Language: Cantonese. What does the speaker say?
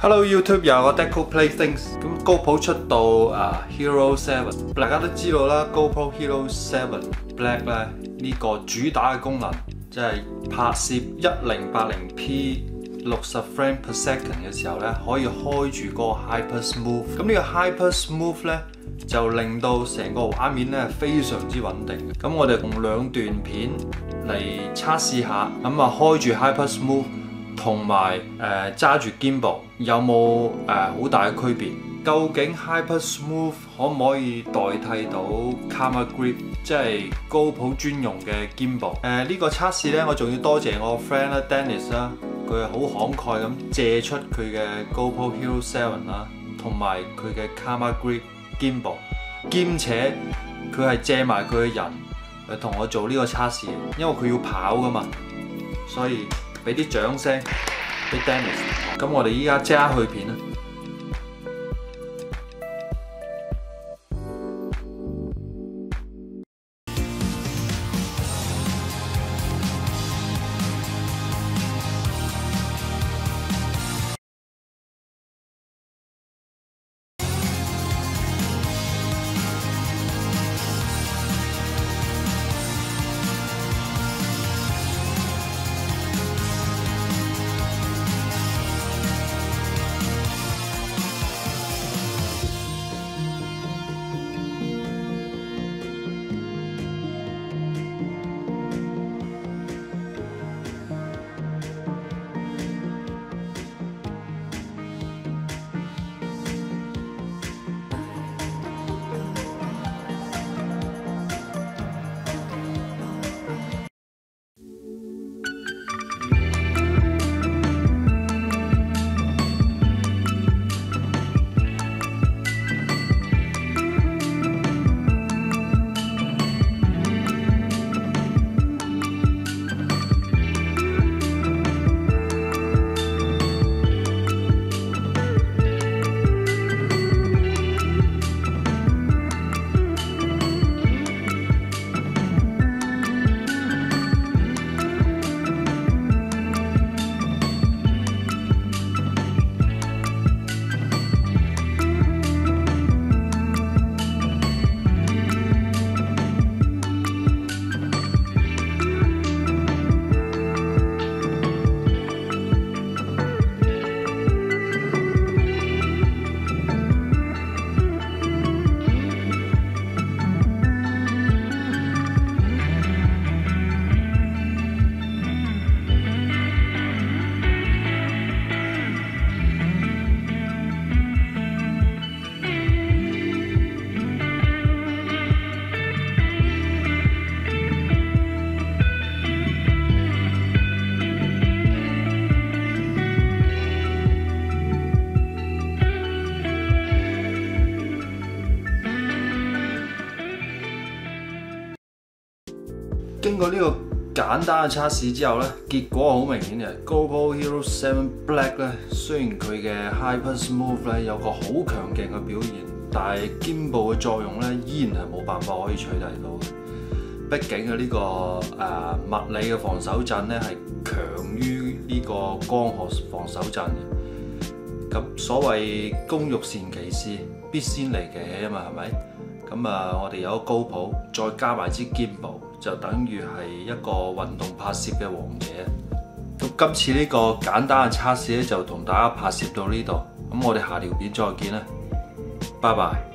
Hello YouTube 又係我 Deco Play Things。咁 GoPro 出到Hero 7，大家都知道啦 ，GoPro Hero 7 Black 咧呢個主打嘅功能，即係拍攝1080p 60 frame per second 嘅時候咧，可以開住嗰個 hypersmooth。咁呢個 hypersmooth 咧就令到成個畫面咧非常之穩定嘅。咁我哋用兩段片嚟測試下，咁開住 hypersmooth。 同埋揸住 gimbal 有冇好大嘅區別？究竟 hypersmooth 可唔可以代替到 camera grip， 即係 GoPro 專用嘅 gimbal？呢個測試咧，我仲要多謝我 friend 啦 Dennis 啦，佢係好慷慨咁借出佢嘅 GoPro Hero 7啦，同埋佢嘅 camera grip gimbal， 兼且佢係借埋佢嘅人嚟同我做呢個測試，因為佢要跑噶嘛，所以。 俾啲掌聲俾 Dennis， 咁我哋依家即刻去片啦。經過呢個簡單嘅測試之後咧，結果好明顯嘅。GoPro Hero 7 Black 咧，雖然佢嘅 hypersmooth 咧有個好強勁嘅表現，但係 gimbal 嘅作用咧依然係冇辦法可以取代到嘅。畢竟嘅呢個物理嘅防手震咧係強於呢個光學防手震嘅。咁所謂工欲善其事，必先利其器啊嘛，係咪？咁我哋有個 GoPro， 再加埋支 gimbal。 就等於係一個運動拍攝嘅王者。咁今次呢個簡單嘅測試咧，就同大家拍攝到呢度。咁我哋下條片再見啦，拜拜。